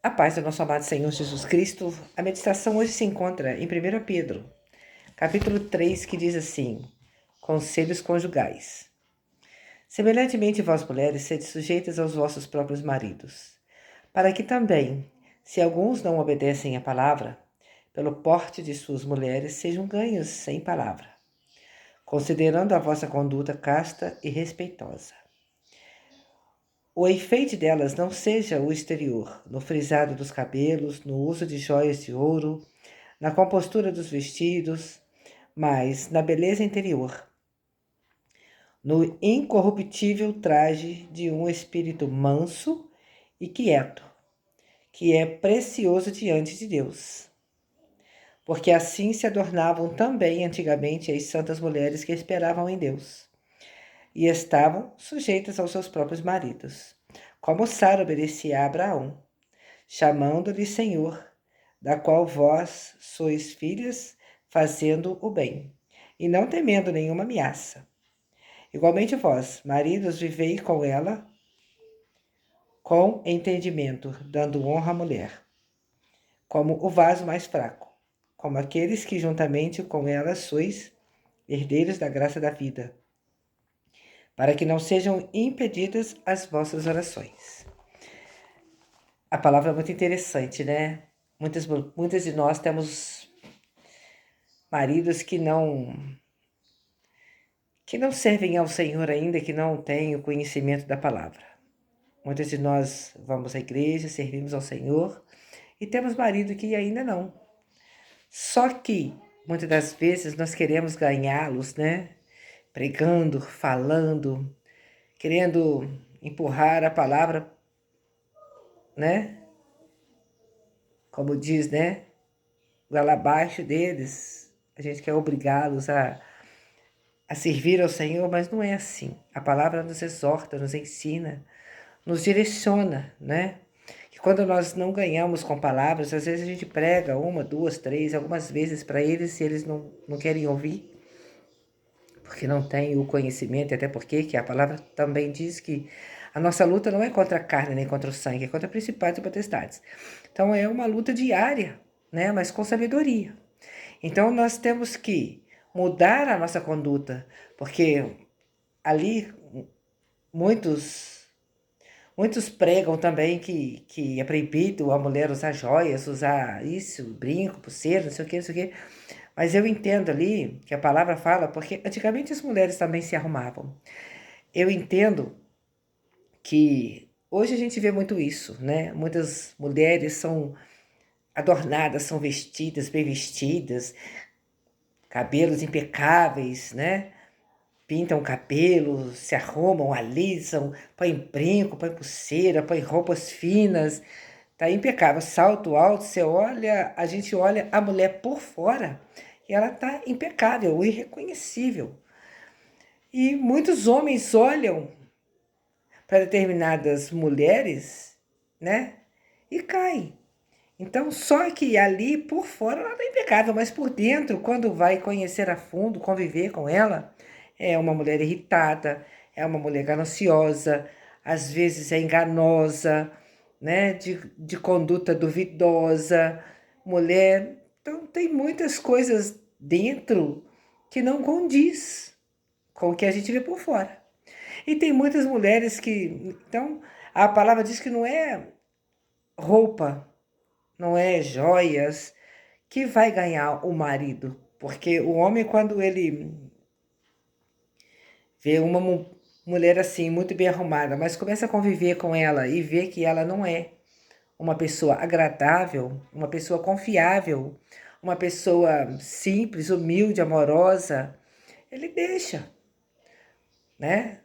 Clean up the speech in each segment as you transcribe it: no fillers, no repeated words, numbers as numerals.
A paz do nosso amado Senhor Jesus Cristo. A meditação hoje se encontra em 1 Pedro, capítulo 3, que diz assim: Conselhos conjugais. Semelhantemente, vós mulheres, sede sujeitas aos vossos próprios maridos, para que também, se alguns não obedecem à palavra, pelo porte de suas mulheres, sejam ganhos sem palavra, considerando a vossa conduta casta e respeitosa. O enfeite delas não seja o exterior, no frisado dos cabelos, no uso de joias de ouro, na compostura dos vestidos, mas na beleza interior, no incorruptível traje de um espírito manso e quieto, que é precioso diante de Deus. Porque assim se adornavam também antigamente as santas mulheres que esperavam em Deus e estavam sujeitas aos seus próprios maridos, como Sara obedecia a Abraão, chamando-lhe Senhor, da qual vós sois filhas, fazendo o bem, e não temendo nenhuma ameaça. Igualmente vós, maridos, vivei com ela com entendimento, dando honra à mulher, como o vaso mais fraco, como aqueles que juntamente com ela sois herdeiros da graça da vida, para que não sejam impedidas as vossas orações. A palavra é muito interessante, né? Muitas de nós temos maridos que não servem ao Senhor ainda, que não têm o conhecimento da palavra. Muitas de nós vamos à igreja, servimos ao Senhor e temos marido que ainda não. Só que muitas das vezes nós queremos ganhá-los, né? Pregando, falando, querendo empurrar a palavra, né? Como diz, né? Goela abaixo deles. A gente quer obrigá-los a servir ao Senhor, mas não é assim. A palavra nos exorta, nos ensina, nos direciona, né? Que quando nós não ganhamos com palavras, às vezes a gente prega uma, duas, três, algumas vezes para eles, se eles não querem ouvir, porque não têm o conhecimento, até porque que a palavra também diz que a nossa luta não é contra a carne nem contra o sangue, é contra principados e potestades. Então é uma luta diária, né? Mas com sabedoria. Então nós temos que mudar a nossa conduta, porque ali muitos pregam também que é proibido a mulher usar joias, usar isso, brinco, pulseira, não sei o que, não sei o que. Mas eu entendo ali que a palavra fala, porque antigamente as mulheres também se arrumavam. Eu entendo que hoje a gente vê muito isso, né? Muitas mulheres são adornadas, são vestidas, bem vestidas, cabelos impecáveis, né? Pintam o cabelo, se arrumam, alisam, põem brinco, põem pulseira, põem roupas finas. Tá impecável, salto alto, você olha, a gente olha a mulher por fora e ela tá impecável, irreconhecível. E muitos homens olham para determinadas mulheres, né? E caem. Então, só que ali por fora ela está impecável, mas por dentro, quando vai conhecer a fundo, conviver com ela, é uma mulher irritada, é uma mulher gananciosa, às vezes é enganosa, né? De conduta duvidosa, mulher. Então, tem muitas coisas dentro que não condiz com o que a gente vê por fora. E tem muitas mulheres que. Então, a palavra diz que não é roupa, não é joias que vai ganhar o marido. Porque o homem, quando ele vê uma mulher assim, muito bem arrumada, mas começa a conviver com ela e vê que ela não é uma pessoa agradável, uma pessoa confiável, uma pessoa simples, humilde, amorosa, ele deixa, né?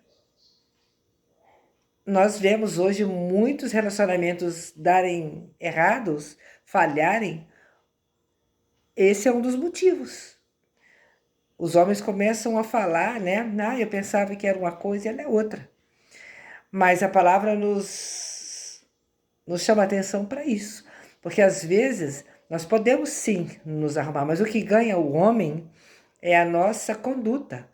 Nós vemos hoje muitos relacionamentos darem errados, falharem. Esse é um dos motivos. Os homens começam a falar, né? Ah, eu pensava que era uma coisa e ela é outra. Mas a palavra nos chama atenção para isso. Porque às vezes nós podemos sim nos arrumar, mas o que ganha o homem é a nossa conduta,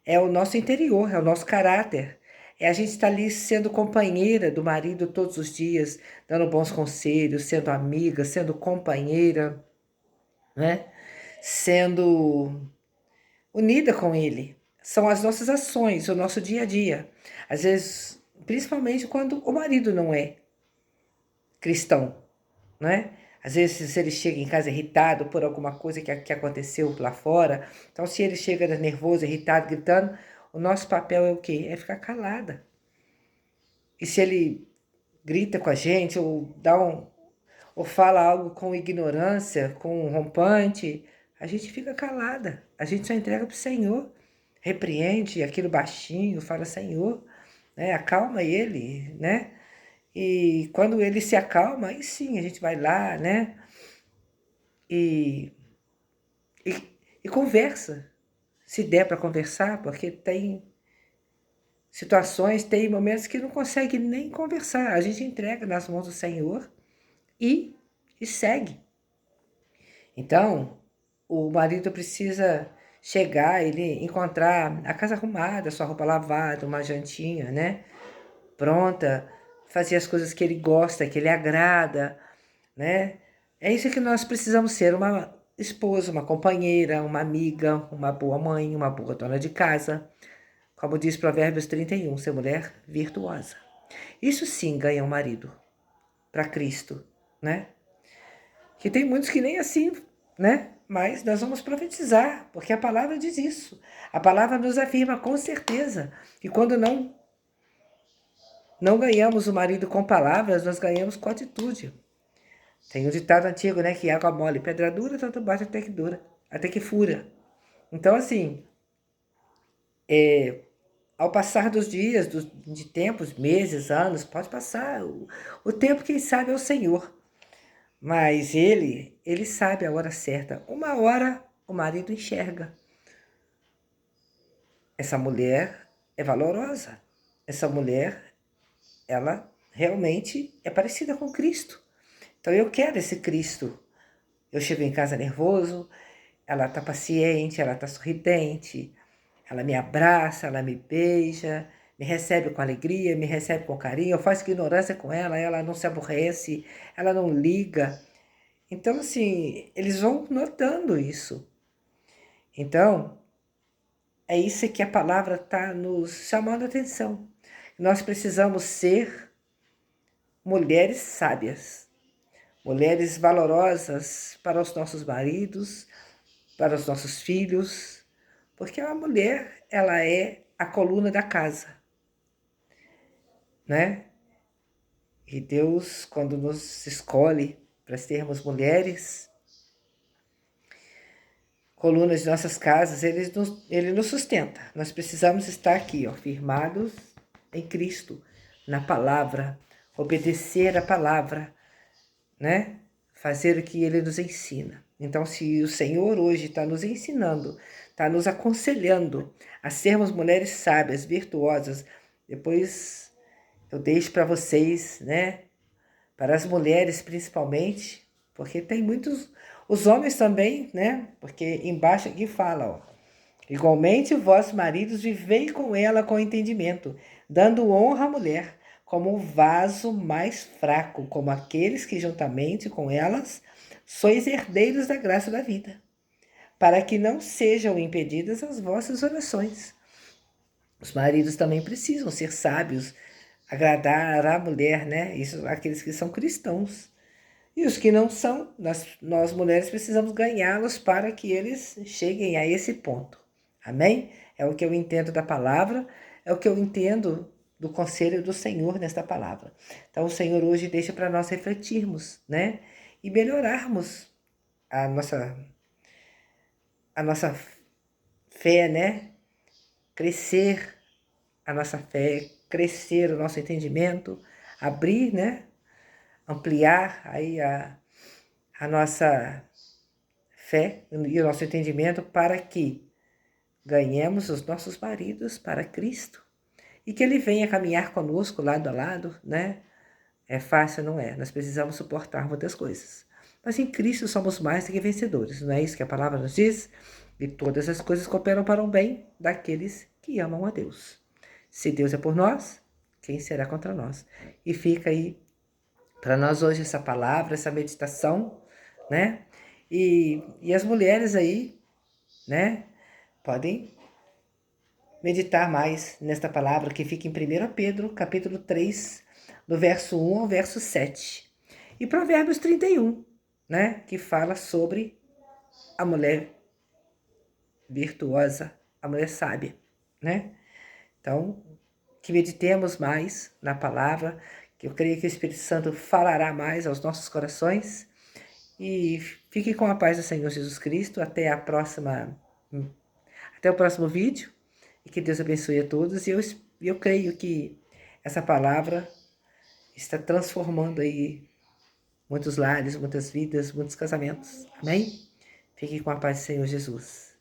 é o nosso interior, é o nosso caráter, É a gente estar ali sendo companheira do marido todos os dias, dando bons conselhos, sendo amiga, sendo companheira, né? Sendo unida com ele. São as nossas ações, o nosso dia a dia. Às vezes, principalmente quando o marido não é cristão, né? Às vezes, se ele chega em casa irritado por alguma coisa que aconteceu lá fora, então se ele chega nervoso, irritado, gritando, o nosso papel é o quê? É ficar calada. E se ele grita com a gente ou fala algo com ignorância, com rompante, a gente fica calada. A gente só entrega para o Senhor. Repreende aquilo baixinho, fala, Senhor, né? Acalma ele, né? E quando ele se acalma, aí sim a gente vai lá, né? E, e conversa, se der para conversar, porque tem situações, tem momentos que não consegue nem conversar. A gente entrega nas mãos do Senhor e, e segue. Então, o marido precisa chegar, ele encontrar a casa arrumada, sua roupa lavada, uma jantinha, né? Pronta, fazer as coisas que ele gosta, que ele agrada, né? É isso que nós precisamos ser, uma esposa, uma companheira, uma amiga, uma boa mãe, uma boa dona de casa. Como diz Provérbios 31, ser mulher virtuosa. Isso sim ganha um marido para Cristo, né? Que tem muitos que nem assim, né? Mas nós vamos profetizar, porque a palavra diz isso. A palavra nos afirma com certeza que quando não ganhamos o marido com palavras, nós ganhamos com atitude. Tem um ditado antigo, né? Que água mole, pedra dura, tanto bate até que fura. Então, assim, ao passar dos dias, de tempos, meses, anos, pode passar. O tempo, quem sabe, é o Senhor. Mas ele sabe a hora certa. Uma hora o marido enxerga. Essa mulher é valorosa. Essa mulher, ela realmente é parecida com Cristo. Então eu quero esse Cristo. Eu chego em casa nervoso, ela está paciente, ela está sorridente, ela me abraça, ela me beija, me recebe com alegria, me recebe com carinho, eu faço ignorância com ela não se aborrece, ela não liga. Então, assim, eles vão notando isso. Então, é isso que a palavra está nos chamando a atenção. Nós precisamos ser mulheres sábias, mulheres valorosas para os nossos maridos, para os nossos filhos, porque a mulher, ela é a coluna da casa, né? E Deus, quando nos escolhe para sermos mulheres, colunas de nossas casas, ele nos sustenta. Nós precisamos estar aqui, ó, firmados em Cristo, na palavra, obedecer a palavra, né? Fazer o que ele nos ensina. Então, se o Senhor hoje está nos ensinando, está nos aconselhando a sermos mulheres sábias, virtuosas, depois eu deixo para vocês, né? Para as mulheres principalmente, porque tem muitos, os homens também, né? Porque embaixo aqui fala, ó, igualmente vós maridos vivei com ela com entendimento, dando honra à mulher, como um vaso mais fraco, como aqueles que juntamente com elas sois herdeiros da graça da vida, para que não sejam impedidas as vossas orações. Os maridos também precisam ser sábios, agradar a mulher, né? Isso, aqueles que são cristãos. E os que não são, nós mulheres precisamos ganhá-los para que eles cheguem a esse ponto. Amém? É o que eu entendo da palavra, é o que eu entendo do conselho do Senhor nesta palavra. Então o Senhor hoje deixa para nós refletirmos, né? E melhorarmos a nossa fé, né? Crescer a nossa fé, crescer o nosso entendimento, abrir, né? Ampliar aí a nossa fé e o nosso entendimento para que ganhemos os nossos maridos para Cristo e que Ele venha caminhar conosco lado a lado, né? É fácil, não é? Nós precisamos suportar muitas coisas. Mas em Cristo somos mais do que vencedores, não é isso que a palavra nos diz? E todas as coisas cooperam para o bem daqueles que amam a Deus. Se Deus é por nós, quem será contra nós? E fica aí para nós hoje essa palavra, essa meditação, né? E as mulheres aí, né? Podem meditar mais nesta palavra que fica em 1 Pedro, capítulo 3, do verso 1 ao verso 7. E Provérbios 31, né? Que fala sobre a mulher virtuosa, a mulher sábia, né? Então, que meditemos mais na palavra, que eu creio que o Espírito Santo falará mais aos nossos corações. E fique com a paz do Senhor Jesus Cristo. Até o próximo vídeo. E que Deus abençoe a todos. E eu creio que essa palavra está transformando aí muitos lares, muitas vidas, muitos casamentos. Amém? Fique com a paz do Senhor Jesus.